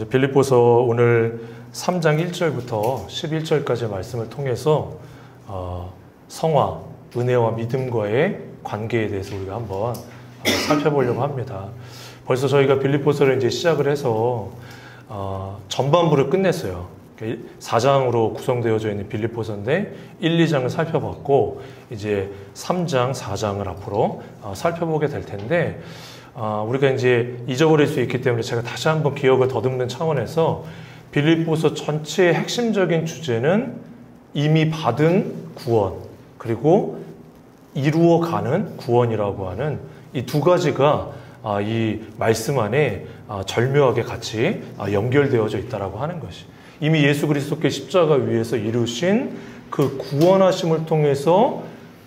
빌립보서 오늘 3장 1절부터 11절까지 말씀을 통해서 성화, 은혜와 믿음과의 관계에 대해서 우리가 한번 살펴보려고 합니다. 벌써 저희가 빌립보서를 이제 시작을 해서 전반부를 끝냈어요. 4장으로 구성되어져 있는 빌립보서인데 1, 2장을 살펴봤고 이제 3장, 4장을 앞으로 살펴보게 될 텐데 우리가 이제 잊어버릴 수 있기 때문에 제가 다시 한번 기억을 더듬는 차원에서 빌립보서 전체의 핵심적인 주제는 이미 받은 구원 그리고 이루어가는 구원이라고 하는 이 두 가지가 이 말씀 안에 절묘하게 같이 연결되어져 있다라고 하는 것이 이미 예수 그리스도께 십자가 위에서 이루신 그 구원하심을 통해서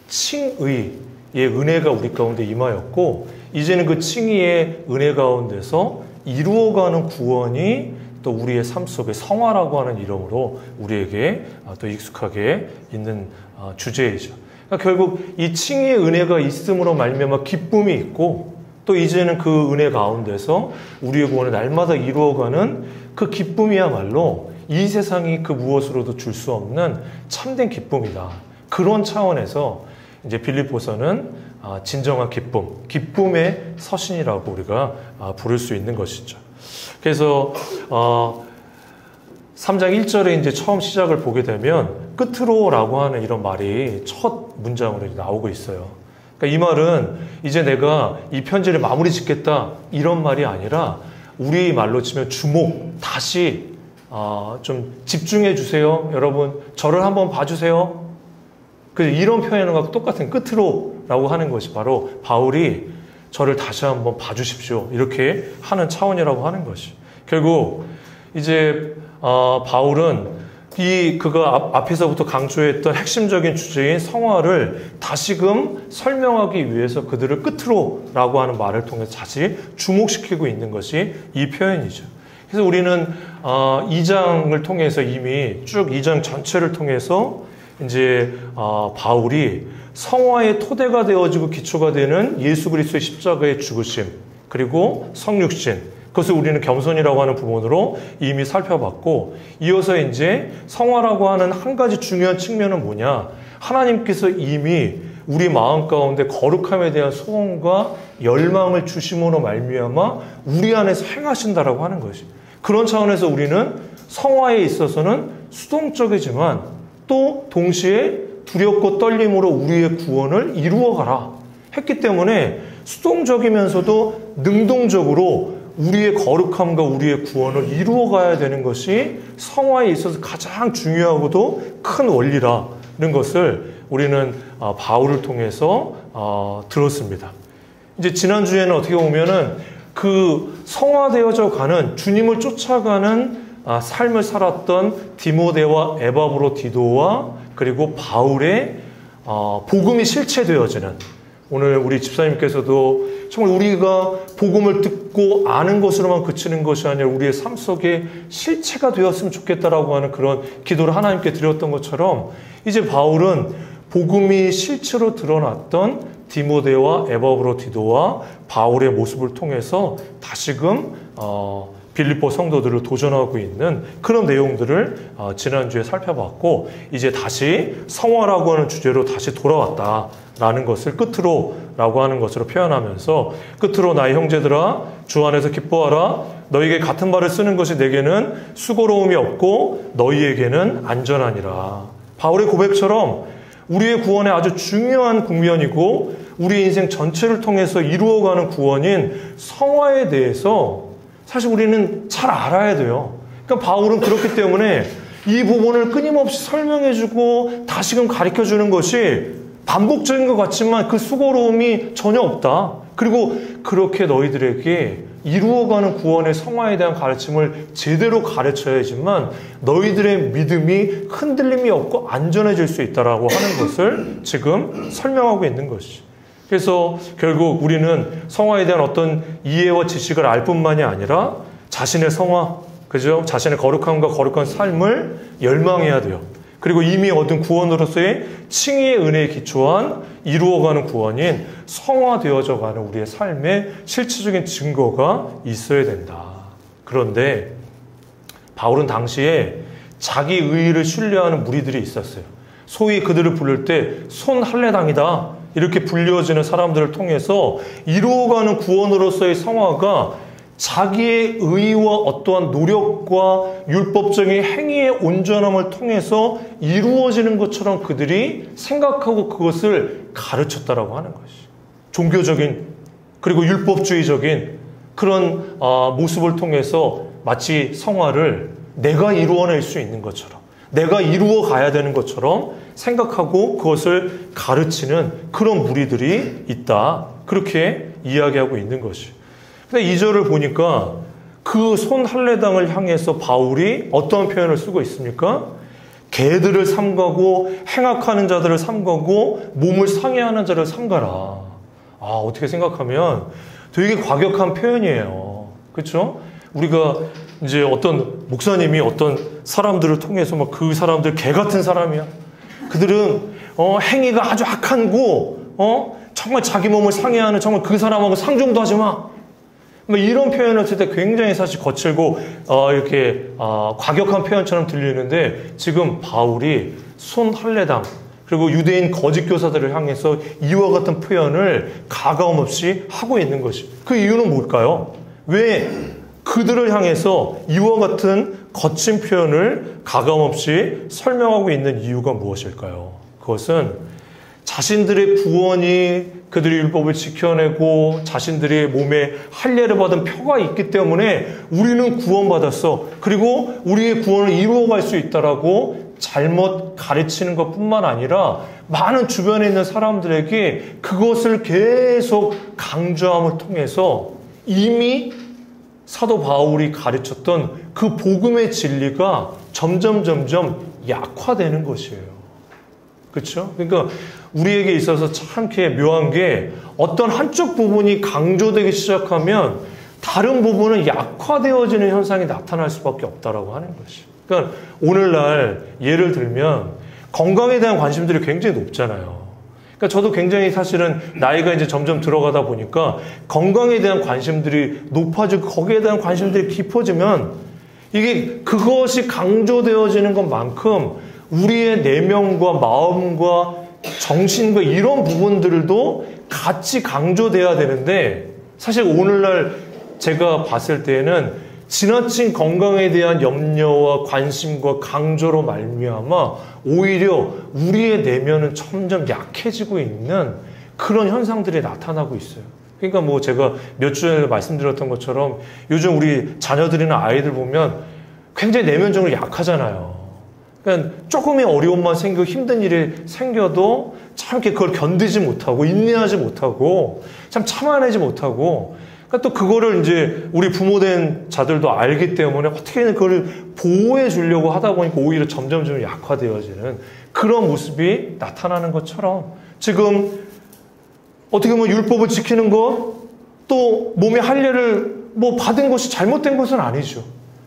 칭의의 은혜가 우리 가운데 임하였고 이제는 그 칭의의 은혜 가운데서 이루어가는 구원이 또 우리의 삶 속에 성화라고 하는 이름으로 우리에게 또 익숙하게 있는 주제이죠. 그러니까 결국 이 칭의의 은혜가 있음으로 말미암아 기쁨이 있고 또 이제는 그 은혜 가운데서 우리의 구원을 날마다 이루어가는 그 기쁨이야말로 이 세상이 그 무엇으로도 줄 수 없는 참된 기쁨이다. 그런 차원에서 이제 빌립보서는 진정한 기쁨, 기쁨의 서신이라고 우리가 부를 수 있는 것이죠. 그래서 3장 1절에 이제 처음 시작을 보게 되면 끝으로라고 하는 이런 말이 첫 문장으로 나오고 있어요. 그러니까 이 말은 이제 내가 이 편지를 마무리 짓겠다 이런 말이 아니라 우리 말로 치면 주목, 다시 좀 집중해 주세요. 여러분 저를 한번 봐주세요. 이런 표현과 똑같은 끝으로라고 하는 것이 바로 바울이 저를 다시 한번 봐주십시오. 이렇게 하는 차원이라고 하는 것이. 결국 이제 바울은 그가 앞에서부터 강조했던 핵심적인 주제인 성화를 다시금 설명하기 위해서 그들을 끝으로라고 하는 말을 통해서 다시 주목시키고 있는 것이 이 표현이죠. 그래서 우리는 2장을 통해서 이미 쭉 2장 전체를 통해서 이제 바울이 성화의 토대가 되어지고 기초가 되는 예수 그리스도의 십자가의 죽으심 그리고 성육신 그것을 우리는 겸손이라고 하는 부분으로 이미 살펴봤고 이어서 이제 성화라고 하는 한 가지 중요한 측면은 뭐냐 하나님께서 이미 우리 마음 가운데 거룩함에 대한 소원과 열망을 주심으로 말미암아 우리 안에서 행하신다라고 하는 것이 그런 차원에서 우리는 성화에 있어서는 수동적이지만 또 동시에 두렵고 떨림으로 우리의 구원을 이루어가라 했기 때문에 수동적이면서도 능동적으로 우리의 거룩함과 우리의 구원을 이루어가야 되는 것이 성화에 있어서 가장 중요하고도 큰 원리라는 것을 우리는 바울을 통해서 들었습니다. 이제 지난주에는 어떻게 보면은 그 성화되어져 가는 주님을 쫓아가는 삶을 살았던 디모데와 에바브로디도와 그리고 바울의 복음이 실체되어지는 오늘 우리 집사님께서도 정말 우리가 복음을 듣고 아는 것으로만 그치는 것이 아니라 우리의 삶 속에 실체가 되었으면 좋겠다라고 하는 그런 기도를 하나님께 드렸던 것처럼 이제 바울은 복음이 실체로 드러났던 디모데와 에바브로디도와 바울의 모습을 통해서 다시금 빌립보 성도들을 도전하고 있는 그런 내용들을 지난주에 살펴봤고 이제 다시 성화라고 하는 주제로 다시 돌아왔다라는 것을 끝으로라고 하는 것으로 표현하면서 끝으로 나의 형제들아 주 안에서 기뻐하라 너희에게 같은 말을 쓰는 것이 내게는 수고로움이 없고 너희에게는 안전하니라. 바울의 고백처럼 우리의 구원의 아주 중요한 국면이고 우리 인생 전체를 통해서 이루어가는 구원인 성화에 대해서 사실 우리는 잘 알아야 돼요. 그러니까 바울은 그렇기 때문에 이 부분을 끊임없이 설명해주고 다시금 가르쳐주는 것이 반복적인 것 같지만 그 수고로움이 전혀 없다. 그리고 그렇게 너희들에게 이루어가는 구원의 성화에 대한 가르침을 제대로 가르쳐야지만 너희들의 믿음이 흔들림이 없고 안전해질 수 있다라고 하는 것을 지금 설명하고 있는 것이죠. 그래서 결국 우리는 성화에 대한 어떤 이해와 지식을 알 뿐만이 아니라 자신의 성화, 그죠? 자신의 거룩함과 거룩한 삶을 열망해야 돼요. 그리고 이미 얻은 구원으로서의 칭의의 은혜에 기초한 이루어가는 구원인 성화되어져가는 우리의 삶의 실체적인 증거가 있어야 된다. 그런데 바울은 당시에 자기 의의를 신뢰하는 무리들이 있었어요. 소위 그들을 부를 때 손할례당이다 이렇게 불려지는 사람들을 통해서 이루어가는 구원으로서의 성화가 자기의 의의와 어떠한 노력과 율법적인 행위의 온전함을 통해서 이루어지는 것처럼 그들이 생각하고 그것을 가르쳤다라고 하는 것이. 종교적인 그리고 율법주의적인 그런 모습을 통해서 마치 성화를 내가 이루어낼 수 있는 것처럼, 내가 이루어 가야 되는 것처럼 생각하고 그것을 가르치는 그런 무리들이 있다. 그렇게 이야기하고 있는 것이. 근데 2절을 보니까 그 손할례당을 향해서 바울이 어떤 표현을 쓰고 있습니까? 개들을 삼가고 행악하는 자들을 삼가고 몸을 상해하는 자를 삼가라. 어떻게 생각하면 되게 과격한 표현이에요. 그렇죠? 우리가 이제 어떤 목사님이 어떤 사람들을 통해서 막 그 사람들 개 같은 사람이야. 그들은 행위가 아주 악한고 정말 자기 몸을 상해하는 정말 그 사람하고 상종도 하지 마. 이런 표현을 쓸 때 굉장히 사실 거칠고 이렇게 과격한 표현처럼 들리는데 지금 바울이 손할례당 그리고 유대인 거짓 교사들을 향해서 이와 같은 표현을 가감 없이 하고 있는 것이. 그 이유는 뭘까요? 왜 그들을 향해서 이와 같은 거친 표현을 가감 없이 설명하고 있는 이유가 무엇일까요? 그것은 자신들의 구원이 그들이 율법을 지켜내고 자신들의 몸에 할례를 받은 표가 있기 때문에 우리는 구원받았어. 그리고 우리의 구원을 이루어갈 수 있다라고 잘못 가르치는 것뿐만 아니라 많은 주변에 있는 사람들에게 그것을 계속 강조함을 통해서 이미 사도 바울이 가르쳤던 그 복음의 진리가 점점 약화되는 것이에요. 그렇죠? 그러니까 우리에게 있어서 참 이렇게 묘한 게 어떤 한쪽 부분이 강조되기 시작하면 다른 부분은 약화되어지는 현상이 나타날 수밖에 없다라고 하는 것이. 그러니까 오늘날 예를 들면 건강에 대한 관심들이 굉장히 높잖아요. 그러니까 저도 굉장히 사실은 나이가 이제 점점 들어가다 보니까 건강에 대한 관심들이 높아지고 거기에 대한 관심들이 깊어지면 이게 그것이 강조되어지는 것만큼 우리의 내면과 마음과 정신과 이런 부분들도 같이 강조돼야 되는데 사실 오늘날 제가 봤을 때에는 지나친 건강에 대한 염려와 관심과 강조로 말미암아 오히려 우리의 내면은 점점 약해지고 있는 그런 현상들이 나타나고 있어요. 그러니까 뭐 제가 몇 주 전에 말씀드렸던 것처럼 요즘 우리 자녀들이나 아이들 보면 굉장히 내면적으로 약하잖아요. 그러니까 조금의 어려움만 생기고 힘든 일이 생겨도 참 이렇게 그걸 견디지 못하고 인내하지 못하고 참 참아내지 못하고 그러니까 또 그거를 이제 우리 부모된 자들도 알기 때문에 어떻게든 그걸 보호해 주려고 하다 보니까 오히려 점점 약화되어지는 그런 모습이 나타나는 것처럼 지금 어떻게 보면 율법을 지키는 것 또 몸의 할례를 뭐 받은 것이 잘못된 것은 아니죠.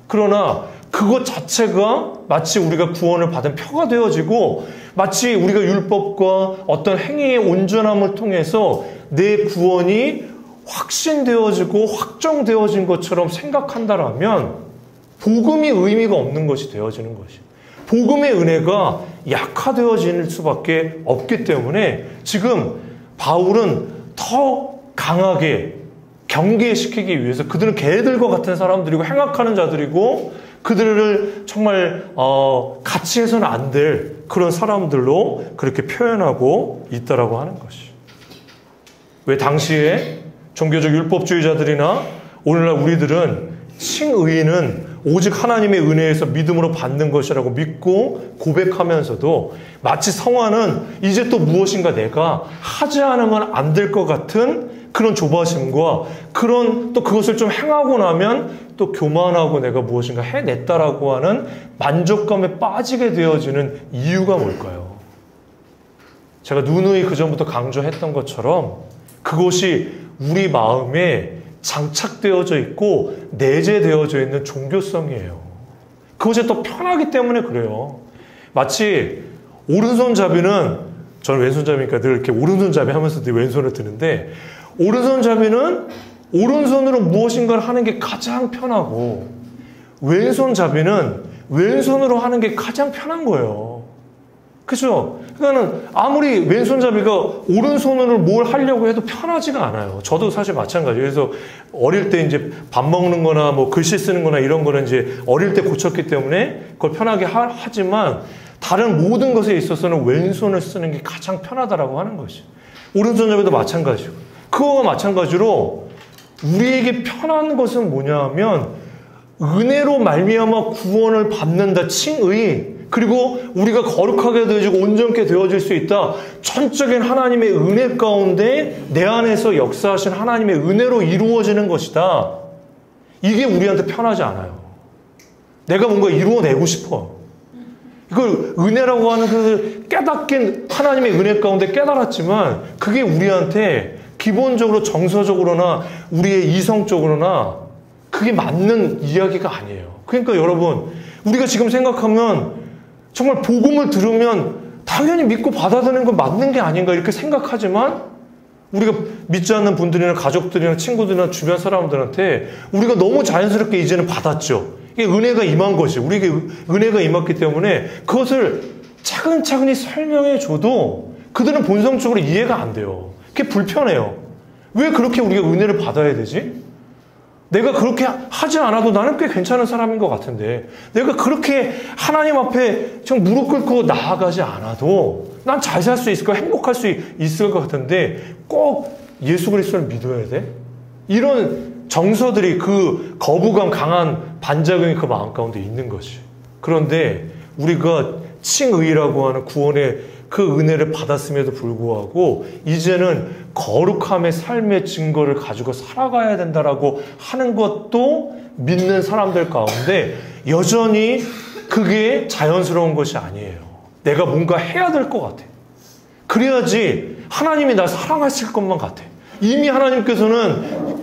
그러나 그것 자체가 마치 우리가 구원을 받은 표가 되어지고 마치 우리가 율법과 어떤 행위의 온전함을 통해서 내 구원이 확신되어지고 확정되어진 것처럼 생각한다라면 복음이 의미가 없는 것이 되어지는 것이. 복음의 은혜가 약화되어질 수밖에 없기 때문에 지금 바울은 더 강하게 경계시키기 위해서 그들은 개들과 같은 사람들이고 행악하는 자들이고 그들을 정말 같이 해서는 안 될 그런 사람들로 그렇게 표현하고 있다라고 하는 것이. 왜 당시에 종교적 율법주의자들이나 오늘날 우리들은 칭의는 오직 하나님의 은혜에서 믿음으로 받는 것이라고 믿고 고백하면서도 마치 성화는 이제 또 무엇인가 내가 하지 않으면 안 될 것 같은 그런 조바심과 그런 또 그것을 좀 행하고 나면 또 교만하고 내가 무엇인가 해냈다라고 하는 만족감에 빠지게 되어지는 이유가 뭘까요? 제가 누누이 그전부터 강조했던 것처럼 그것이 우리 마음에 장착되어져 있고 내재되어져 있는 종교성이에요. 그것이 또 편하기 때문에 그래요. 마치 오른손잡이는 저는 왼손잡이니까 늘 이렇게 오른손잡이 하면서 왼손을 드는데 오른손잡이는 오른손으로 무엇인가를 하는 게 가장 편하고 왼손잡이는 왼손으로 하는 게 가장 편한 거예요. 그죠? 그러니까는 아무리 왼손잡이가 오른손으로 뭘 하려고 해도 편하지가 않아요. 저도 사실 마찬가지예요. 그래서 어릴 때 이제 밥 먹는 거나 뭐 글씨 쓰는 거나 이런 거는 이제 어릴 때 고쳤기 때문에 그걸 편하게 하지만 다른 모든 것에 있어서는 왼손을 쓰는 게 가장 편하다라고 하는 것이. 오른손잡이도 마찬가지고. 그거와 마찬가지로 우리에게 편한 것은 뭐냐면 은혜로 말미암아 구원을 받는다 칭의, 그리고 우리가 거룩하게 되어지고 온전케 되어질 수 있다. 전적인 하나님의 은혜 가운데 내 안에서 역사하신 하나님의 은혜로 이루어지는 것이다. 이게 우리한테 편하지 않아요. 내가 뭔가 이루어내고 싶어. 이걸 은혜라고 하는 그 깨닫긴 하나님의 은혜 가운데 깨달았지만 그게 우리한테 기본적으로 정서적으로나 우리의 이성적으로나 그게 맞는 이야기가 아니에요. 그러니까 여러분, 우리가 지금 생각하면 정말 복음을 들으면 당연히 믿고 받아들이는 건 맞는 게 아닌가 이렇게 생각하지만 우리가 믿지 않는 분들이나 가족들이나 친구들이나 주변 사람들한테 우리가 너무 자연스럽게 이제는 받았죠. 이게 은혜가 임한 것이, 우리에게 은혜가 임했기 때문에 그것을 차근차근히 설명해 줘도 그들은 본성적으로 이해가 안 돼요. 그게 불편해요. 왜 그렇게 우리가 은혜를 받아야 되지? 내가 그렇게 하지 않아도 나는 꽤 괜찮은 사람인 것 같은데, 내가 그렇게 하나님 앞에 좀 무릎 꿇고 나아가지 않아도 난 잘 살 수 있을 거, 행복할 수 있을 것 같은데 꼭 예수 그리스도를 믿어야 돼? 이런 정서들이, 그 거부감 강한 반작용이 그 마음 가운데 있는 것이. 그런데 우리가 칭의라고 하는 구원의 그 은혜를 받았음에도 불구하고 이제는 거룩함의 삶의 증거를 가지고 살아가야 된다라고 하는 것도 믿는 사람들 가운데 여전히 그게 자연스러운 것이 아니에요. 내가 뭔가 해야 될 것 같아. 그래야지 하나님이 날 사랑하실 것만 같아. 이미 하나님께서는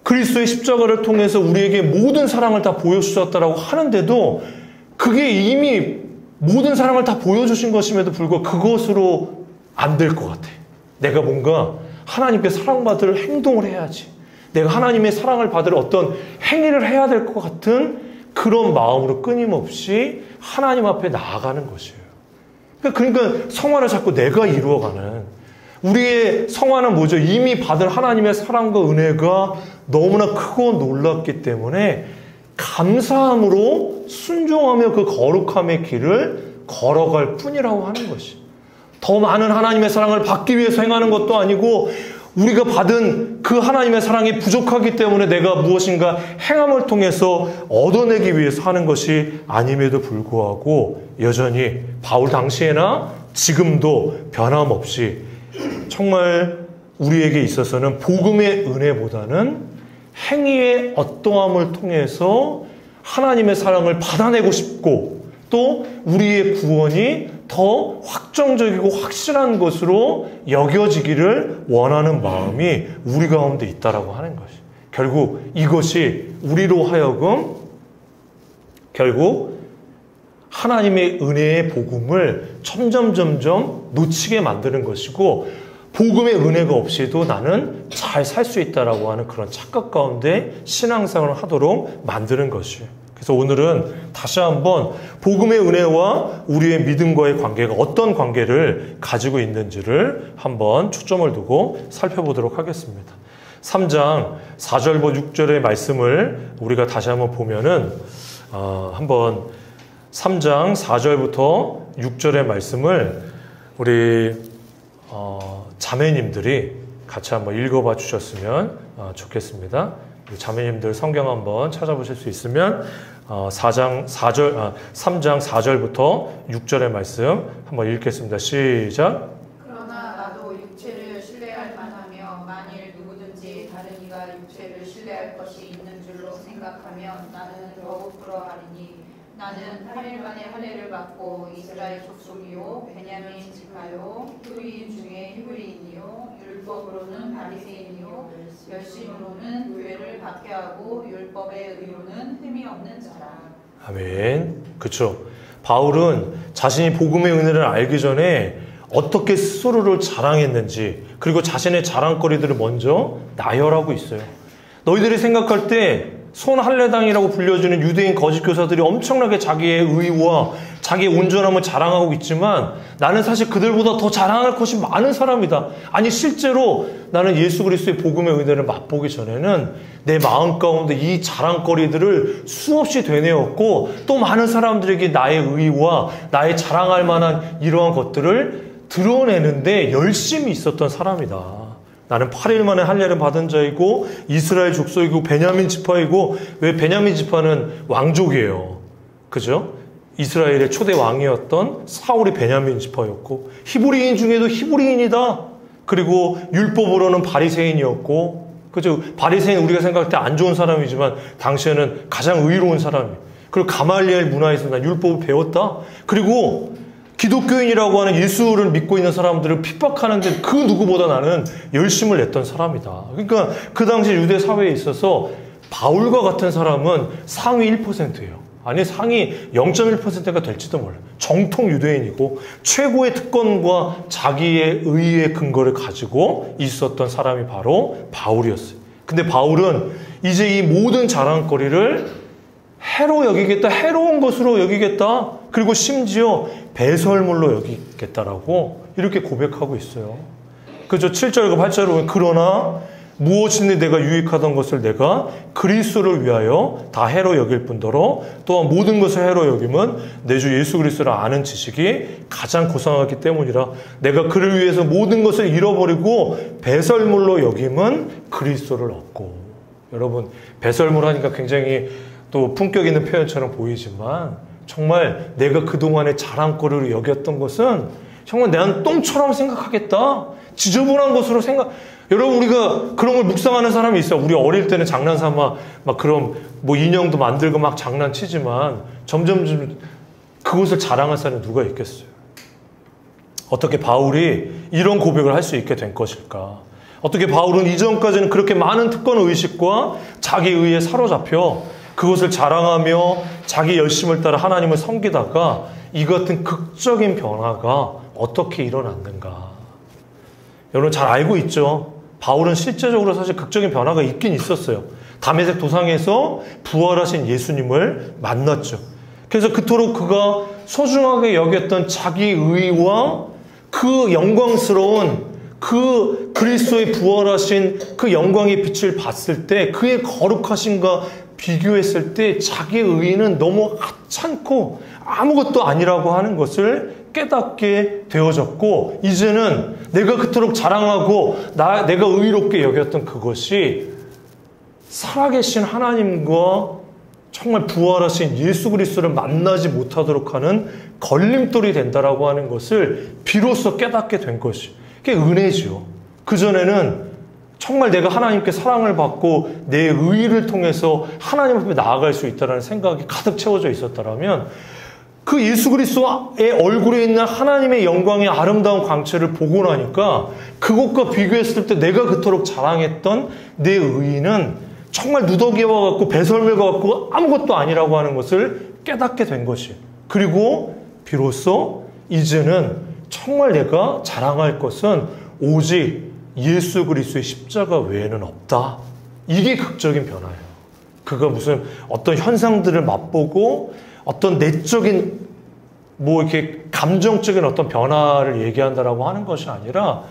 그리스도의 십자가를 통해서 우리에게 모든 사랑을 다 보여주셨다라고 하는데도 그게 이미 모든 사랑을 다 보여주신 것임에도 불구하고 그것으로 안 될 것 같아. 내가 뭔가 하나님께 사랑받을 행동을 해야지. 내가 하나님의 사랑을 받을 어떤 행위를 해야 될 것 같은 그런 마음으로 끊임없이 하나님 앞에 나아가는 것이에요. 그러니까 성화를 자꾸 내가 이루어가는, 우리의 성화는 뭐죠? 이미 받은 하나님의 사랑과 은혜가 너무나 크고 놀랍기 때문에 감사함으로 순종하며 그 거룩함의 길을 걸어갈 뿐이라고 하는 것이. 더 많은 하나님의 사랑을 받기 위해서 행하는 것도 아니고 우리가 받은 그 하나님의 사랑이 부족하기 때문에 내가 무엇인가 행함을 통해서 얻어내기 위해서 하는 것이 아님에도 불구하고 여전히 바울 당시에나 지금도 변함없이 정말 우리에게 있어서는 복음의 은혜보다는 행위의 어떠함을 통해서 하나님의 사랑을 받아내고 싶고 또 우리의 구원이 더 확정적이고 확실한 것으로 여겨지기를 원하는 마음이 우리 가운데 있다라고 하는 것이. 결국 이것이 우리로 하여금 결국 하나님의 은혜의 복음을 점점 놓치게 만드는 것이고 복음의 은혜가 없이도 나는 잘 살 수 있다라고 하는 그런 착각 가운데 신앙생활을 하도록 만드는 것이에요. 그래서 오늘은 다시 한번 복음의 은혜와 우리의 믿음과의 관계가 어떤 관계를 가지고 있는지를 한번 초점을 두고 살펴보도록 하겠습니다. 3장 4절부터 6절의 말씀을 우리가 다시 한번 보면은 한번 3장 4절부터 6절의 말씀을 우리 자매님들이 같이 한번 읽어봐 주셨으면 좋겠습니다. 자매님들 성경 한번 찾아보실 수 있으면 3장 4절부터 6절의 말씀 한번 읽겠습니다. 시작. 그러나 나도 육체를 신뢰할 만하며 만일 누구든지 다른 이가 육체를 신뢰할 것이 있는 줄로 생각하면 나는 더욱 그러하리니 나는 8일 만에 할례를 받고 이스라엘 족속이요 베냐민 지파요 히브리인 중에 히브리인이요 율법으로는 바리새인이요 열심으로는 교회를 박해하고 율법의 의로는 흠이 없는 자라. 아멘. 그렇죠. 바울은 자신이 복음의 은혜를 알기 전에 어떻게 스스로를 자랑했는지 그리고 자신의 자랑거리들을 먼저 나열하고 있어요. 너희들이 생각할 때 손할례당이라고 불려지는 유대인 거짓 교사들이 엄청나게 자기의 의와 자기의 온전함을 자랑하고 있지만 나는 사실 그들보다 더 자랑할 것이 많은 사람이다. 아니 실제로 나는 예수 그리스도의 복음의 은혜를 맛보기 전에는 내 마음 가운데 이 자랑거리들을 수없이 되뇌었고 또 많은 사람들에게 나의 의와 나의 자랑할 만한 이러한 것들을 드러내는데 열심히 있었던 사람이다. 나는 8일 만에 할례를 받은 자이고 이스라엘 족속이고 베냐민 지파이고, 왜 베냐민 지파는 왕족이에요. 그죠? 이스라엘의 초대 왕이었던 사울이 베냐민 지파였고, 히브리인 중에도 히브리인이다. 그리고 율법으로는 바리새인이었고, 그죠? 바리새인 우리가 생각할 때 안 좋은 사람이지만 당시에는 가장 의로운 사람이에요. 그리고 가말리엘 문화에서 난 율법을 배웠다. 그리고 기독교인이라고 하는 예수를 믿고 있는 사람들을 핍박하는데 그 누구보다 나는 열심을 냈던 사람이다. 그러니까 그 당시 유대 사회에 있어서 바울과 같은 사람은 상위 1%예요. 아니 상위 0.1%가 될지도 몰라요. 정통 유대인이고 최고의 특권과 자기의 의의 근거를 가지고 있었던 사람이 바로 바울이었어요. 근데 바울은 이제 이 모든 자랑거리를 해로 여기겠다, 해로운 것으로 여기겠다, 그리고 심지어 배설물로 여기겠다라고 이렇게 고백하고 있어요. 그죠? 7절과 8절에 보면 그러나 무엇이든지 내가 유익하던 것을 내가 그리스도를 위하여 다 해로 여길 뿐더러 또한 모든 것을 해로 여김은 내 주 예수 그리스도를 아는 지식이 가장 고상하기 때문이라. 내가 그를 위해서 모든 것을 잃어버리고 배설물로 여김은 그리스도를 얻고. 여러분, 배설물 하니까 굉장히 또 품격 있는 표현처럼 보이지만 정말 내가 그동안의 자랑거리로 여겼던 것은 정말 난 똥처럼 생각하겠다. 지저분한 것으로 생각. 여러분, 우리가 그런 걸 묵상하는 사람이 있어요. 우리 어릴 때는 장난삼아 막 그런 뭐 인형도 만들고 막 장난치지만 점점 그것을 자랑할 사람이 누가 있겠어요? 어떻게 바울이 이런 고백을 할 수 있게 된 것일까? 어떻게 바울은 이전까지는 그렇게 많은 특권 의식과 자기 의에 사로잡혀 그것을 자랑하며 자기 열심을 따라 하나님을 섬기다가 이 같은 극적인 변화가 어떻게 일어났는가? 여러분 잘 알고 있죠? 바울은 실제적으로 사실 극적인 변화가 있긴 있었어요. 다메섹 도상에서 부활하신 예수님을 만났죠. 그래서 그토록 그가 소중하게 여겼던 자기 의와 그 영광스러운 그 그리스도의 부활하신 그 영광의 빛을 봤을 때 그의 거룩하심과 비교했을 때 자기의 의는 너무 하찮고 아무것도 아니라고 하는 것을 깨닫게 되어졌고, 이제는 내가 그토록 자랑하고 내가 의롭게 여겼던 그것이 살아계신 하나님과 정말 부활하신 예수 그리스도를 만나지 못하도록 하는 걸림돌이 된다라고 하는 것을 비로소 깨닫게 된 것이 그게 은혜죠. 그전에는 정말 내가 하나님께 사랑을 받고 내 의를 통해서 하나님 앞에 나아갈 수 있다는 생각이 가득 채워져 있었다면 그 예수 그리스도의 얼굴에 있는 하나님의 영광의 아름다운 광채를 보고 나니까 그것과 비교했을 때 내가 그토록 자랑했던 내 의는 정말 누더기와 같고 배설물과 같고 아무것도 아니라고 하는 것을 깨닫게 된 것이. 그리고 비로소 이제는 정말 내가 자랑할 것은 오직 예수 그리스도의 십자가 외에는 없다. 이게 극적인 변화예요. 그가 무슨 어떤 현상들을 맛보고 어떤 내적인 뭐 이렇게 감정적인 어떤 변화를 얘기한다라고 하는 것이 아니라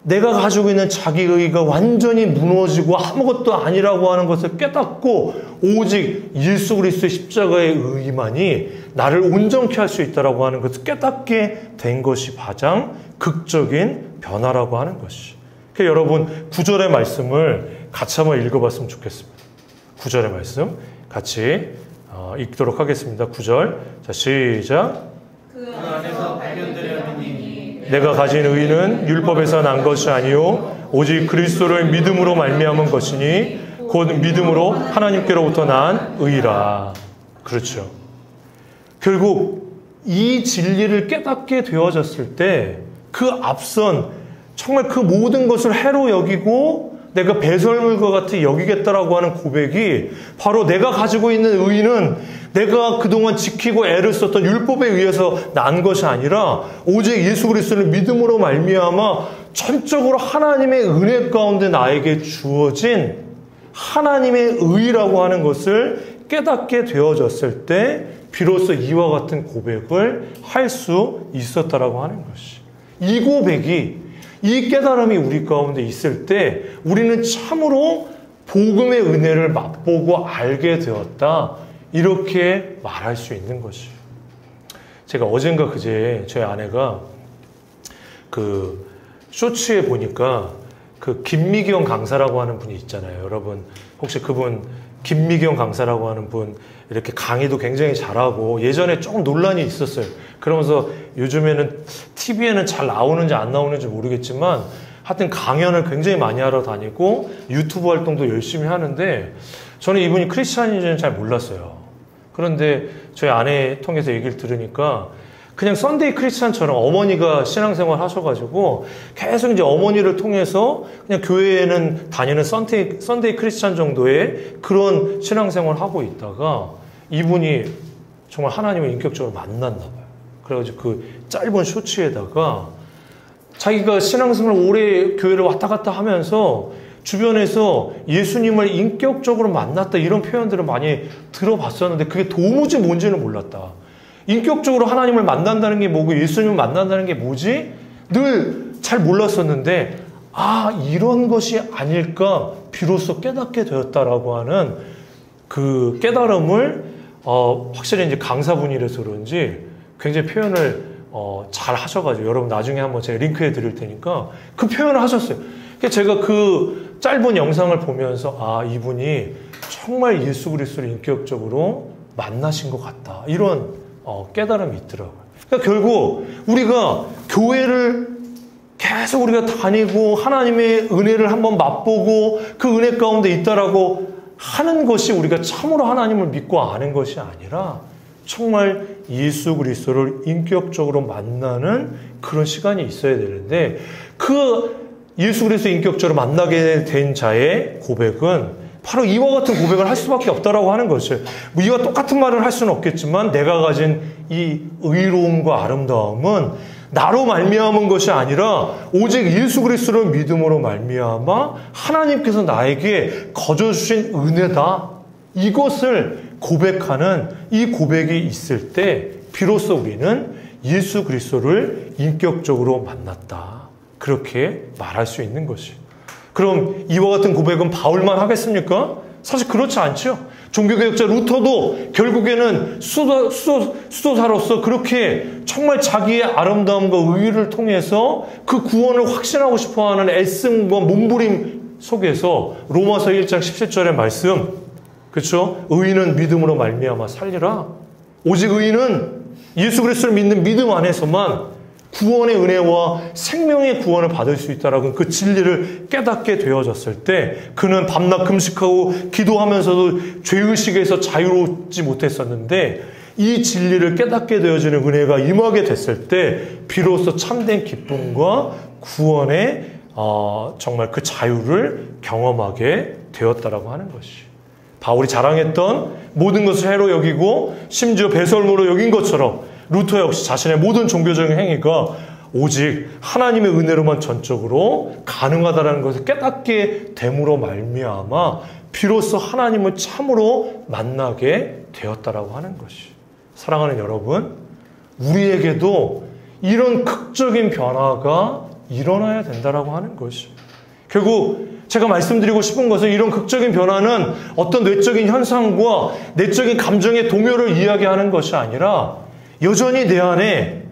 내가 가지고 있는 자기의가 완전히 무너지고 아무것도 아니라고 하는 것을 깨닫고 오직 예수 그리스도의 십자가의 의만이 나를 온전케 할 수 있다라고 하는 것을 깨닫게 된 것이 가장 극적인 변화라고 하는 것이. 그래서 여러분 9절의 말씀을 같이 한번 읽어봤으면 좋겠습니다. 9절의 말씀 같이 읽도록 하겠습니다. 9절. 자, 시작. 그 안에서 발견되려니 내가 가진 의는 율법에서 난 것이 아니요 오직 그리스도를 믿음으로 말미암은 것이니 곧 믿음으로 하나님께로부터 난 의라. 그렇죠. 결국 이 진리를 깨닫게 되어졌을 때 그 앞선 정말 그 모든 것을 해로 여기고 내가 배설물과 같이 여기겠다라고 하는 고백이 바로 내가 가지고 있는 의는 내가 그동안 지키고 애를 썼던 율법에 의해서 난 것이 아니라 오직 예수 그리스도를 믿음으로 말미암아 전적으로 하나님의 은혜 가운데 나에게 주어진 하나님의 의라고 하는 것을 깨닫게 되어졌을 때 비로소 이와 같은 고백을 할 수 있었다라고 하는 것이. 이 고백이, 이 깨달음이 우리 가운데 있을 때 우리는 참으로 복음의 은혜를 맛보고 알게 되었다, 이렇게 말할 수 있는 것이에요. 제가 어젠가 그제 저희 아내가 그 쇼츠에 보니까 그 김미경 강사라고 하는 분이 있잖아요. 여러분 혹시 그분 김미경 강사라고 하는 분 이렇게 강의도 굉장히 잘하고 예전에 조금 논란이 있었어요. 그러면서 요즘에는 TV에는 잘 나오는지 안 나오는지 모르겠지만 하여튼 강연을 굉장히 많이 하러 다니고 유튜브 활동도 열심히 하는데 저는 이분이 크리스찬인지는 잘 몰랐어요. 그런데 저희 아내 통해서 얘기를 들으니까 그냥 썬데이 크리스찬처럼 어머니가 신앙생활 하셔가지고 계속 이제 어머니를 통해서 그냥 교회에는 다니는 썬데이 크리스찬 정도의 그런 신앙생활을 하고 있다가 이분이 정말 하나님을 인격적으로 만났나 봐요. 그래가지고 그 짧은 쇼츠에다가 자기가 신앙생활 오래 교회를 왔다 갔다 하면서 주변에서 예수님을 인격적으로 만났다 이런 표현들을 많이 들어봤었는데 그게 도무지 뭔지는 몰랐다. 인격적으로 하나님을 만난다는 게 뭐고 예수님을 만난다는 게 뭐지? 늘 잘 몰랐었는데 이런 것이 아닐까 비로소 깨닫게 되었다라고 하는 그 깨달음을 확실히 이제 강사분이라서 그런지 굉장히 표현을 잘 하셔가지고 여러분 나중에 한번 제가 링크해 드릴 테니까 그 표현을 하셨어요. 제가 그 짧은 영상을 보면서 이분이 정말 예수 그리스도를 인격적으로 만나신 것 같다, 이런 깨달음이 있더라고요. 그러니까 결국 우리가 교회를 계속 우리가 다니고 하나님의 은혜를 한번 맛보고 그 은혜 가운데 있다라고 하는 것이 우리가 참으로 하나님을 믿고 아는 것이 아니라 정말 예수 그리스도를 인격적으로 만나는 그런 시간이 있어야 되는데 그 예수 그리스도 인격적으로 만나게 된 자의 고백은 바로 이와 같은 고백을 할 수밖에 없다라고 하는 것이에요. 이와 똑같은 말을 할 수는 없겠지만 내가 가진 이 의로움과 아름다움은 나로 말미암은 것이 아니라 오직 예수 그리스도를 믿음으로 말미암아 하나님께서 나에게 거저 주신 은혜다, 이것을 고백하는 이 고백이 있을 때 비로소 우리는 예수 그리스도를 인격적으로 만났다, 그렇게 말할 수 있는 것이에요. 그럼 이와 같은 고백은 바울만 하겠습니까? 사실 그렇지 않죠. 종교개혁자 루터도 결국에는 수도사로서 그렇게 정말 자기의 아름다움과 의의를 통해서 그 구원을 확신하고 싶어하는 애씀과 몸부림 속에서 로마서 1장 17절의 말씀, 그렇죠? 의인은 믿음으로 말미암아 살리라. 오직 의인은 예수 그리스도를 믿는 믿음 안에서만 구원의 은혜와 생명의 구원을 받을 수 있다라고 그 진리를 깨닫게 되어졌을 때 그는 밤낮 금식하고 기도하면서도 죄의식에서 자유롭지 못했었는데 이 진리를 깨닫게 되어지는 은혜가 임하게 됐을 때 비로소 참된 기쁨과 구원의 정말 그 자유를 경험하게 되었다라고 하는 것이. 바울이 자랑했던 모든 것을 해로 여기고 심지어 배설물로 여긴 것처럼 루터 역시 자신의 모든 종교적인 행위가 오직 하나님의 은혜로만 전적으로 가능하다는 것을 깨닫게 됨으로 말미암아 비로소 하나님을 참으로 만나게 되었다라고 하는 것이. 사랑하는 여러분, 우리에게도 이런 극적인 변화가 일어나야 된다라고 하는 것이. 결국 제가 말씀드리고 싶은 것은 이런 극적인 변화는 어떤 뇌적인 현상과 내적인 감정의 동요를 이야기하는 것이 아니라 여전히 내 안에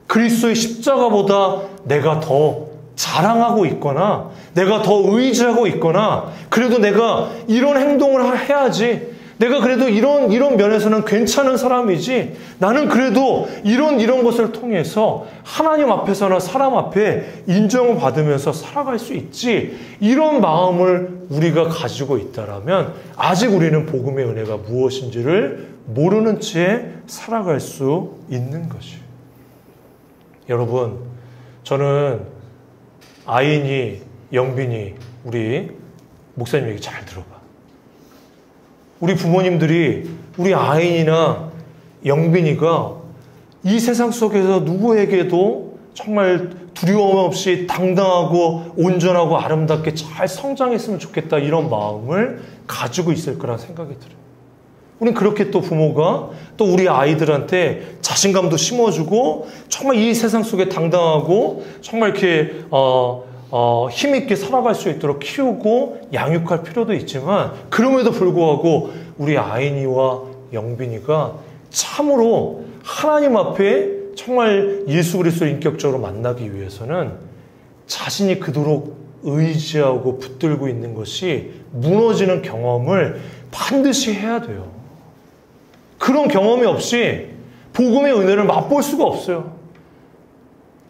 그리스도의 십자가보다 내가 더 자랑하고 있거나 내가 더 의지하고 있거나 그래도 내가 이런 행동을 해야지, 내가 그래도 이런 면에서는 괜찮은 사람이지, 나는 그래도 이런 것을 통해서 하나님 앞에서나 사람 앞에 인정을 받으면서 살아갈 수 있지, 이런 마음을 우리가 가지고 있다라면 아직 우리는 복음의 은혜가 무엇인지를 모르는 채 살아갈 수 있는 것이에요. 여러분, 저는 아인이, 영빈이, 우리 목사님 얘기 잘 들어봐. 우리 부모님들이 우리 아인이나 영빈이가 이 세상 속에서 누구에게도 정말 두려움 없이 당당하고 온전하고 아름답게 잘 성장했으면 좋겠다 이런 마음을 가지고 있을 거란 생각이 들어요. 우린 그렇게 또 부모가 또 우리 아이들한테 자신감도 심어주고 정말 이 세상 속에 당당하고 정말 이렇게 힘있게 살아갈 수 있도록 키우고 양육할 필요도 있지만 그럼에도 불구하고 우리 아인이와 영빈이가 참으로 하나님 앞에 정말 예수 그리스도를 인격적으로 만나기 위해서는 자신이 그토록 의지하고 붙들고 있는 것이 무너지는 경험을 반드시 해야 돼요. 그런 경험이 없이 복음의 은혜를 맛볼 수가 없어요.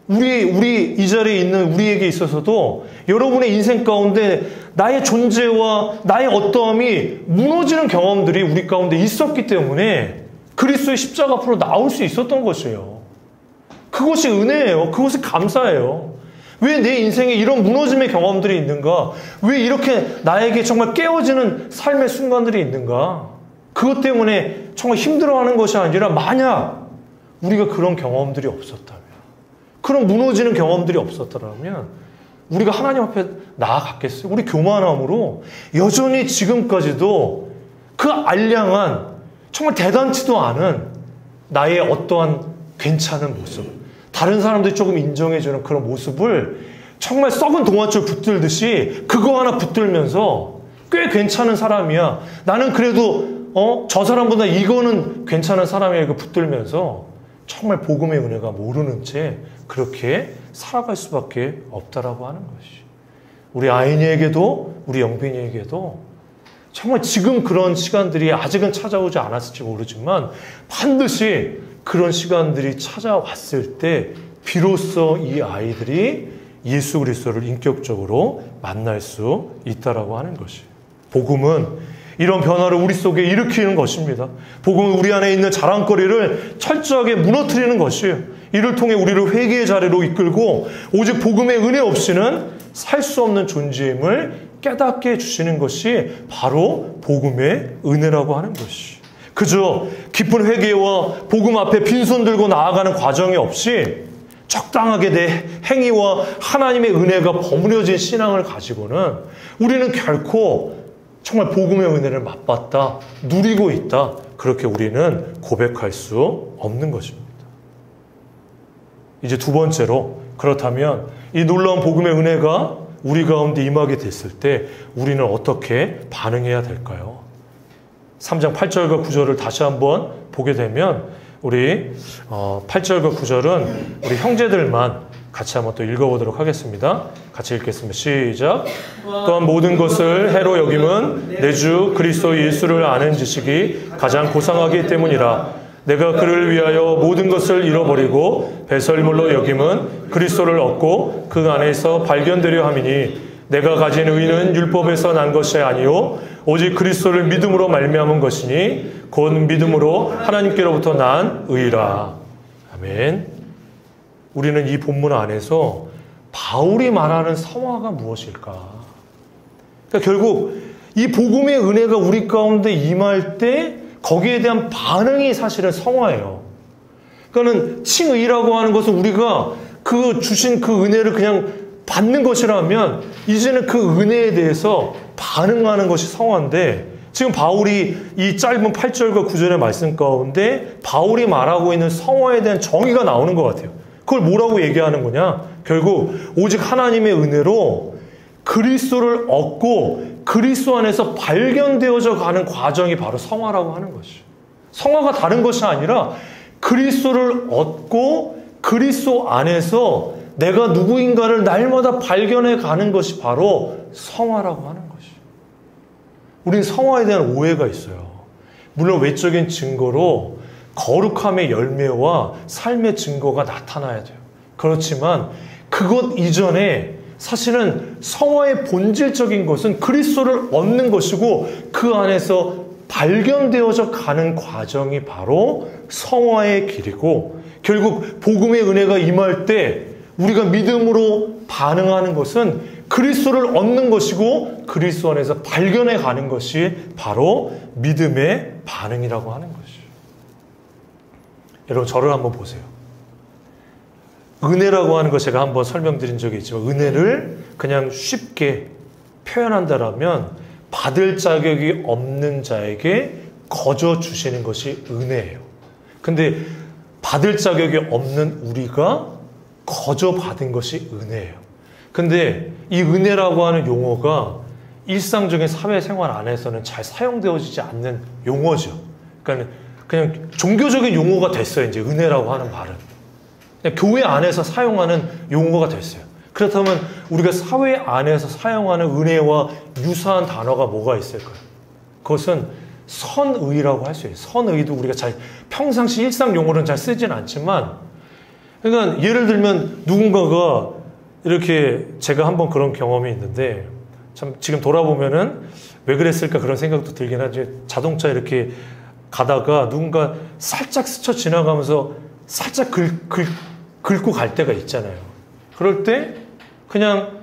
우리 이 자리에 있는 우리에게 있어서도 여러분의 인생 가운데 나의 존재와 나의 어떠함이 무너지는 경험들이 우리 가운데 있었기 때문에 그리스도의 십자가 앞으로 나올 수 있었던 것이에요. 그것이 은혜예요. 그것이 감사예요. 왜 내 인생에 이런 무너짐의 경험들이 있는가? 왜 이렇게 나에게 정말 깨어지는 삶의 순간들이 있는가? 그것 때문에 정말 힘들어하는 것이 아니라 만약 우리가 그런 경험들이 없었다면, 그런 무너지는 경험들이 없었더라면 우리가 하나님 앞에 나아갔겠어요? 우리 교만함으로 여전히 지금까지도 그 알량한 정말 대단치도 않은 나의 어떠한 괜찮은 모습, 다른 사람들이 조금 인정해주는 그런 모습을 정말 썩은 동아줄 붙들듯이 그거 하나 붙들면서 꽤 괜찮은 사람이야. 나는 그래도 저 사람보다 이거는 괜찮은 사람이야. 이거 붙들면서 정말 복음의 은혜가 모르는 채 그렇게 살아갈 수밖에 없다라고 하는 것이. 우리 아인이에게도 우리 영빈이에게도 정말 지금 그런 시간들이 아직은 찾아오지 않았을지 모르지만 반드시 그런 시간들이 찾아왔을 때 비로소 이 아이들이 예수 그리스도를 인격적으로 만날 수 있다라고 하는 것이. 복음은 이런 변화를 우리 속에 일으키는 것입니다. 복음은 우리 안에 있는 자랑거리를 철저하게 무너뜨리는 것이에요. 이를 통해 우리를 회개의 자리로 이끌고 오직 복음의 은혜 없이는 살 수 없는 존재임을 깨닫게 해주시는 것이 바로 복음의 은혜라고 하는 것이. 그저 깊은 회개와 복음 앞에 빈손 들고 나아가는 과정이 없이 적당하게 내 행위와 하나님의 은혜가 버무려진 신앙을 가지고는 우리는 결코 정말 복음의 은혜를 맛봤다, 누리고 있다, 그렇게 우리는 고백할 수 없는 것입니다. 이제 두 번째로, 그렇다면 이 놀라운 복음의 은혜가 우리 가운데 임하게 됐을 때 우리는 어떻게 반응해야 될까요? 3장 8절과 9절을 다시 한번 보게 되면 우리 8절과 9절은 우리 형제들만 같이 한번 또 읽어보도록 하겠습니다. 같이 읽겠습니다. 시작. 또한 모든 것을 해로 여김은 내 주 그리스도 예수를 아는 지식이 가장 고상하기 때문이라. 내가 그를 위하여 모든 것을 잃어버리고 배설물로 여김은 그리스도를 얻고 그 안에서 발견되려 함이니 내가 가진 의는 율법에서 난 것이 아니요 오직 그리스도를 믿음으로 말미암은 것이니 곧 믿음으로 하나님께로부터 난 의라. 아멘. 우리는 이 본문 안에서 바울이 말하는 성화가 무엇일까? 그러니까 결국 이 복음의 은혜가 우리 가운데 임할 때 거기에 대한 반응이 사실은 성화예요. 그러니까는 칭의라고 하는 것은 우리가 그 주신 그 은혜를 그냥 받는 것이라면 이제는 그 은혜에 대해서 반응하는 것이 성화인데, 지금 바울이 이 짧은 8절과 9절의 말씀 가운데 바울이 말하고 있는 성화에 대한 정의가 나오는 것 같아요. 그걸 뭐라고 얘기하는 거냐? 결국 오직 하나님의 은혜로 그리스도를 얻고 그리스도 안에서 발견되어져 가는 과정이 바로 성화라고 하는 것이에요. 성화가 다른 것이 아니라 그리스도를 얻고 그리스도 안에서 내가 누구인가를 날마다 발견해 가는 것이 바로 성화라고 하는 것이에요. 우린 성화에 대한 오해가 있어요. 물론 외적인 증거로 거룩함의 열매와 삶의 증거가 나타나야 돼요. 그렇지만 그것 이전에 사실은 성화의 본질적인 것은 그리스도를 얻는 것이고 그 안에서 발견되어져 가는 과정이 바로 성화의 길이고, 결국 복음의 은혜가 임할 때 우리가 믿음으로 반응하는 것은 그리스도를 얻는 것이고 그리스도 안에서 발견해 가는 것이 바로 믿음의 반응이라고 하는 것이에요. 여러분, 저를 한번 보세요. 은혜라고 하는 거 제가 한번 설명드린 적이 있지만 은혜를 그냥 쉽게 표현한다라면 받을 자격이 없는 자에게 거저 주시는 것이 은혜예요. 근데 받을 자격이 없는 우리가 거저 받은 것이 은혜예요. 근데 이 은혜라고 하는 용어가 일상적인 사회생활 안에서는 잘 사용되어지지 않는 용어죠. 그러니까 그냥 종교적인 용어가 됐어요. 이제 은혜라고 하는 말은. 그냥 교회 안에서 사용하는 용어가 됐어요. 그렇다면 우리가 사회 안에서 사용하는 은혜와 유사한 단어가 뭐가 있을까요? 그것은 선의라고 할 수 있어요. 선의도 우리가 잘 평상시 일상 용어로는 잘 쓰진 않지만, 그러니까 예를 들면 누군가가 이렇게, 제가 한번 그런 경험이 있는데 참 지금 돌아보면은 왜 그랬을까 그런 생각도 들긴 하지. 자동차 이렇게 가다가 누군가 살짝 스쳐 지나가면서 살짝 긁고 갈 때가 있잖아요. 그럴 때 그냥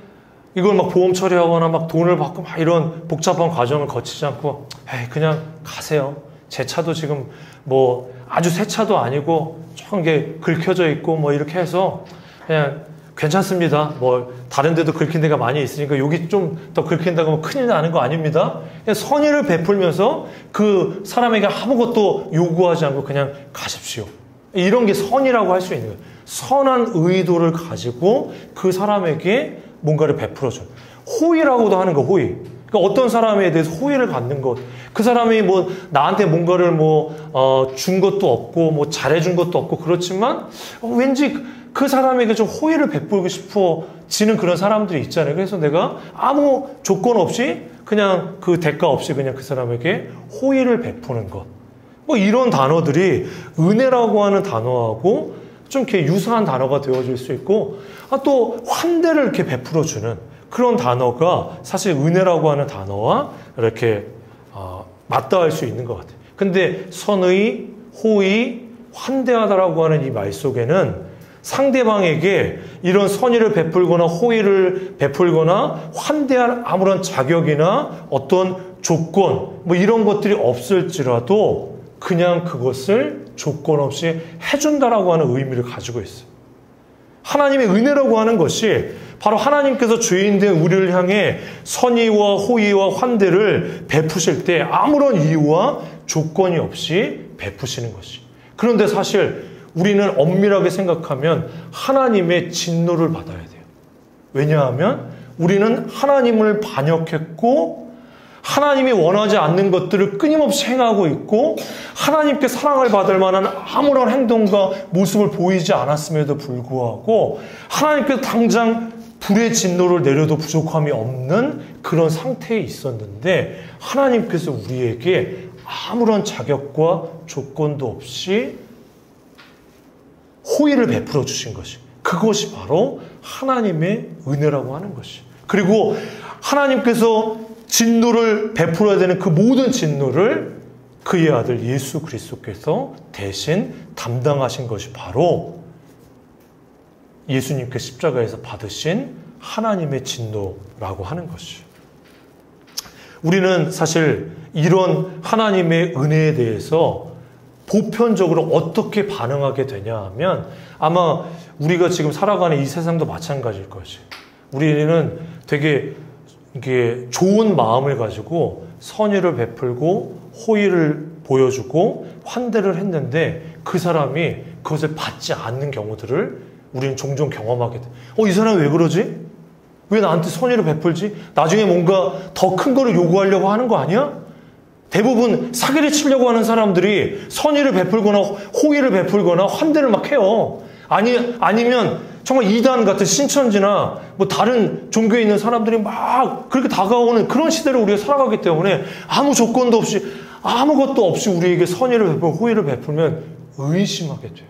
이걸 막 보험 처리하거나 막 돈을 받고 막 이런 복잡한 과정을 거치지 않고, 에이, 그냥 가세요. 제 차도 지금 뭐 아주 새 차도 아니고 조금 게 긁혀져 있고 뭐 이렇게 해서 그냥 괜찮습니다. 뭐 다른 데도 긁힌 데가 많이 있으니까 여기 좀 더 긁힌다고 하면 큰일 나는 거 아닙니다. 그냥 선의를 베풀면서 그 사람에게 아무것도 요구하지 않고 그냥 가십시오. 이런 게 선이라고 할 수 있는 거예요. 선한 의도를 가지고 그 사람에게 뭔가를 베풀어줘. 호의라고도 하는 거, 호의. 그러니까 어떤 사람에 대해서 호의를 갖는 것. 그 사람이 뭐 나한테 뭔가를 준 것도 없고 뭐 잘해준 것도 없고 그렇지만 왠지 그 사람에게 좀 호의를 베풀고 싶어지는 그런 사람들이 있잖아요. 그래서 내가 아무 조건 없이 그냥 그 대가 없이 그냥 그 사람에게 호의를 베푸는 것. 뭐 이런 단어들이 은혜라고 하는 단어하고 좀 이렇게 유사한 단어가 되어질 수 있고, 또 환대를 이렇게 베풀어주는 그런 단어가 사실 은혜라고 하는 단어와 이렇게 맞닿을 수 있는 것 같아요. 근데 선의, 호의, 환대하다라고 하는 이 말 속에는 상대방에게 이런 선의를 베풀거나 호의를 베풀거나 환대할 아무런 자격이나 어떤 조건 뭐 이런 것들이 없을지라도 그냥 그것을 조건 없이 해준다라고 하는 의미를 가지고 있어요. 하나님의 은혜라고 하는 것이 바로 하나님께서 죄인된 우리를 향해 선의와 호의와 환대를 베푸실 때 아무런 이유와 조건이 없이 베푸시는 것이. 그런데 사실 우리는 엄밀하게 생각하면 하나님의 진노를 받아야 돼요. 왜냐하면 우리는 하나님을 반역했고 하나님이 원하지 않는 것들을 끊임없이 행하고 있고 하나님께 사랑을 받을 만한 아무런 행동과 모습을 보이지 않았음에도 불구하고 하나님께서 당장 불의 진노를 내려도 부족함이 없는 그런 상태에 있었는데 하나님께서 우리에게 아무런 자격과 조건도 없이 호의를 베풀어 주신 것이, 그것이 바로 하나님의 은혜라고 하는 것이. 그리고 하나님께서 진노를 베풀어야 되는 그 모든 진노를 그의 아들 예수 그리스도께서 대신 담당하신 것이 바로 예수님께 십자가에서 받으신 하나님의 진노라고 하는 것이죠. 우리는 사실 이런 하나님의 은혜에 대해서 보편적으로 어떻게 반응하게 되냐 하면 아마 우리가 지금 살아가는 이 세상도 마찬가지일 것이에요. 우리는 되게 이게 좋은 마음을 가지고 선의를 베풀고 호의를 보여주고 환대를 했는데 그 사람이 그것을 받지 않는 경우들을 우리는 종종 경험하게 돼. 이 사람이 왜 그러지? 왜 나한테 선의를 베풀지? 나중에 뭔가 더 큰 거를 요구하려고 하는 거 아니야? 대부분 사기를 치려고 하는 사람들이 선의를 베풀거나 호의를 베풀거나 환대를 막 해요. 아니면 정말 이단 같은 신천지나 뭐 다른 종교에 있는 사람들이 막 그렇게 다가오는 그런 시대를 우리가 살아가기 때문에 아무 조건도 없이 아무것도 없이 우리에게 선의를 베풀고 호의를 베풀면 의심하게 돼요.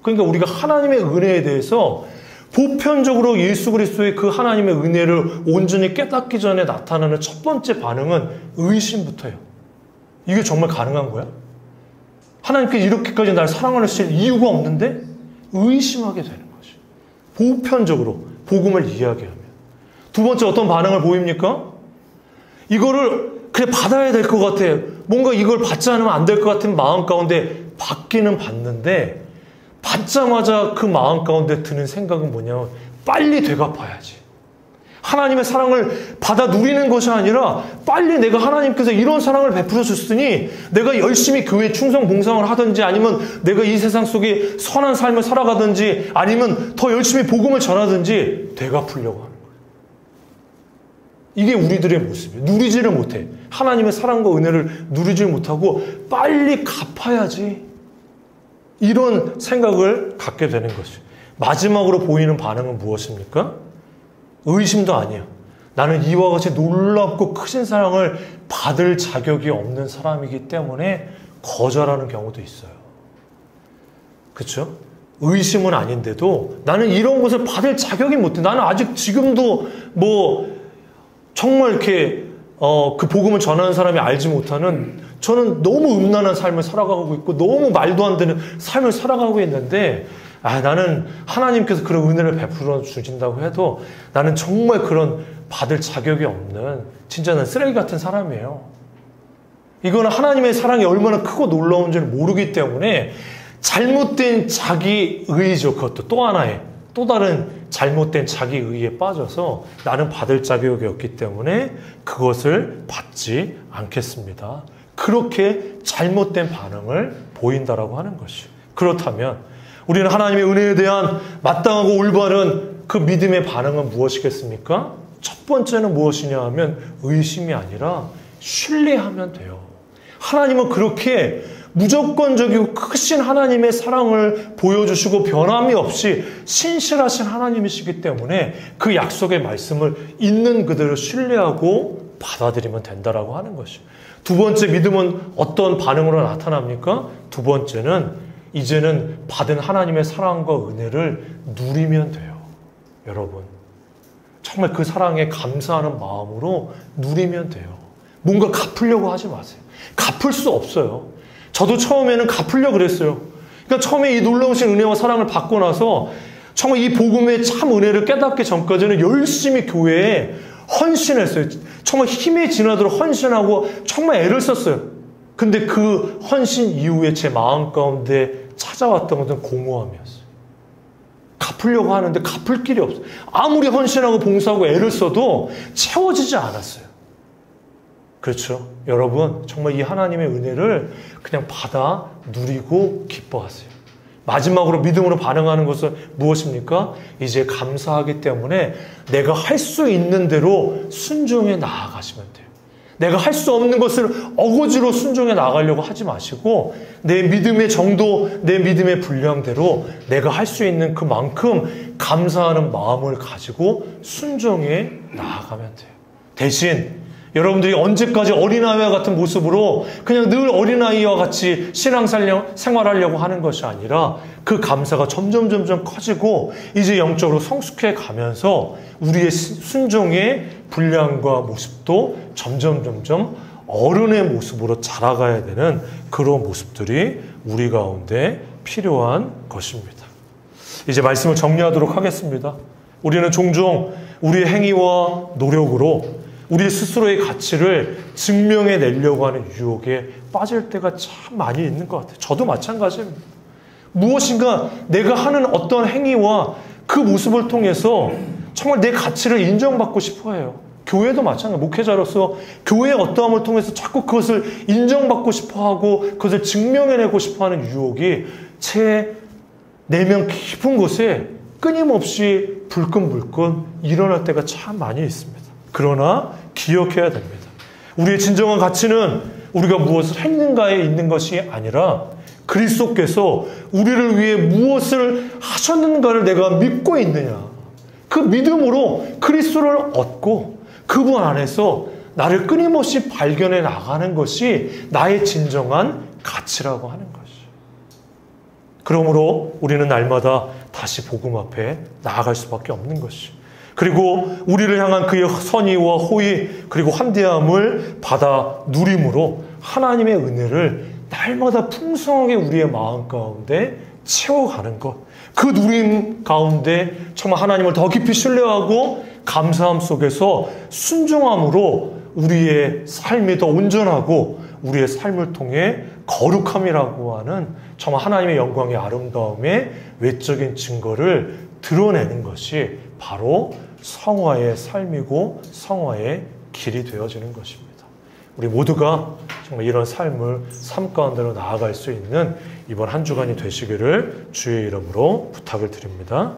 그러니까 우리가 하나님의 은혜에 대해서 보편적으로 예수 그리스도의 그 하나님의 은혜를 온전히 깨닫기 전에 나타나는 첫 번째 반응은 의심부터예요. 이게 정말 가능한 거야? 하나님께서 이렇게까지 날 사랑하실 이유가 없는데? 의심하게 되는 거죠. 보편적으로 복음을 이야기하면. 두 번째 어떤 반응을 보입니까? 이거를 그래 받아야 될 것 같아. 뭔가 이걸 받지 않으면 안 될 것 같은 마음 가운데 받기는 받는데 받자마자 그 마음 가운데 드는 생각은 뭐냐면 빨리 되갚아야지. 하나님의 사랑을 받아 누리는 것이 아니라 빨리 내가 하나님께서 이런 사랑을 베풀어 줬으니 내가 열심히 교회 충성 봉사를 하든지 아니면 내가 이 세상 속에 선한 삶을 살아가든지 아니면 더 열심히 복음을 전하든지 되갚으려고 하는 거예요. 이게 우리들의 모습이에요. 누리지를 못해. 하나님의 사랑과 은혜를 누리지 못하고 빨리 갚아야지. 이런 생각을 갖게 되는 것이죠. 마지막으로 보이는 반응은 무엇입니까? 의심도 아니에요. 나는 이와 같이 놀랍고 크신 사랑을 받을 자격이 없는 사람이기 때문에 거절하는 경우도 있어요. 그렇죠? 의심은 아닌데도 나는 이런 것을 받을 자격이 못해. 나는 아직 지금도 정말 이렇게 그 복음을 전하는 사람이 알지 못하는 저는 너무 음란한 삶을 살아가고 있고 너무 말도 안 되는 삶을 살아가고 있는데 나는 하나님께서 그런 은혜를 베풀어 주신다고 해도 나는 정말 그런 받을 자격이 없는 진짜 난 쓰레기 같은 사람이에요. 이거는 하나님의 사랑이 얼마나 크고 놀라운지를 모르기 때문에 잘못된 자기의죠. 그것도 또 하나의 또 다른 잘못된 자기의에 빠져서 나는 받을 자격이 없기 때문에 그것을 받지 않겠습니다. 그렇게 잘못된 반응을 보인다라고 하는 것이죠. 그렇다면 우리는 하나님의 은혜에 대한 마땅하고 올바른 그 믿음의 반응은 무엇이겠습니까? 첫 번째는 무엇이냐 하면 의심이 아니라 신뢰하면 돼요. 하나님은 그렇게 무조건적이고 크신 하나님의 사랑을 보여주시고 변함이 없이 신실하신 하나님이시기 때문에 그 약속의 말씀을 있는 그대로 신뢰하고 받아들이면 된다라고 하는 것이죠. 두 번째 믿음은 어떤 반응으로 나타납니까? 두 번째는 이제는 받은 하나님의 사랑과 은혜를 누리면 돼요. 여러분, 정말 그 사랑에 감사하는 마음으로 누리면 돼요. 뭔가 갚으려고 하지 마세요. 갚을 수 없어요. 저도 처음에는 갚으려고 그랬어요. 그러니까 처음에 이 놀라우신 은혜와 사랑을 받고 나서 정말 이 복음의 참 은혜를 깨닫기 전까지는 열심히 교회에 헌신했어요. 정말 힘이 지나도록 헌신하고 정말 애를 썼어요. 근데 그 헌신 이후에 제 마음 가운데 찾아왔던 것은 공허함이었어요. 갚으려고 하는데 갚을 길이 없어요. 아무리 헌신하고 봉사하고 애를 써도 채워지지 않았어요. 그렇죠? 여러분, 정말 이 하나님의 은혜를 그냥 받아 누리고 기뻐하세요. 마지막으로 믿음으로 반응하는 것은 무엇입니까? 이제 감사하기 때문에 내가 할 수 있는 대로 순종해 나아가시면 돼요. 내가 할 수 없는 것을 어거지로 순종해 나가려고 하지 마시고 내 믿음의 정도, 내 믿음의 분량대로 내가 할 수 있는 그만큼 감사하는 마음을 가지고 순종해 나아가면 돼요. 대신 여러분들이 언제까지 어린아이와 같은 모습으로 그냥 늘 어린아이와 같이 생활하려고 하는 것이 아니라 그 감사가 점점 커지고 이제 영적으로 성숙해 가면서 우리의 순종의 분량과 모습도 점점 어른의 모습으로 자라가야 되는 그런 모습들이 우리 가운데 필요한 것입니다. 이제 말씀을 정리하도록 하겠습니다. 우리는 종종 우리의 행위와 노력으로 우리 스스로의 가치를 증명해내려고 하는 유혹에 빠질 때가 참 많이 있는 것 같아요. 저도 마찬가지입니다. 무엇인가 내가 하는 어떤 행위와 그 모습을 통해서 정말 내 가치를 인정받고 싶어 해요. 교회도 마찬가지예요. 목회자로서 교회의 어떠함을 통해서 자꾸 그것을 인정받고 싶어 하고 그것을 증명해내고 싶어 하는 유혹이 제 내면 깊은 곳에 끊임없이 불끈불끈 일어날 때가 참 많이 있습니다. 그러나 기억해야 됩니다. 우리의 진정한 가치는 우리가 무엇을 했는가에 있는 것이 아니라 그리스도께서 우리를 위해 무엇을 하셨는가를 내가 믿고 있느냐. 그 믿음으로 그리스도를 얻고 그분 안에서 나를 끊임없이 발견해 나가는 것이 나의 진정한 가치라고 하는 것이죠. 그러므로 우리는 날마다 다시 복음 앞에 나아갈 수밖에 없는 것이죠. 그리고 우리를 향한 그의 선의와 호의 그리고 환대함을 받아 누림으로 하나님의 은혜를 날마다 풍성하게 우리의 마음 가운데 채워가는 것. 그 누림 가운데 정말 하나님을 더 깊이 신뢰하고 감사함 속에서 순종함으로 우리의 삶이 더 온전하고 우리의 삶을 통해 거룩함이라고 하는 정말 하나님의 영광의 아름다움의 외적인 증거를 드러내는 것이 바로 성화의 삶이고 성화의 길이 되어지는 것입니다. 우리 모두가 정말 이런 삶을 삶 가운데로 나아갈 수 있는 이번 한 주간이 되시기를 주의 이름으로 부탁을 드립니다.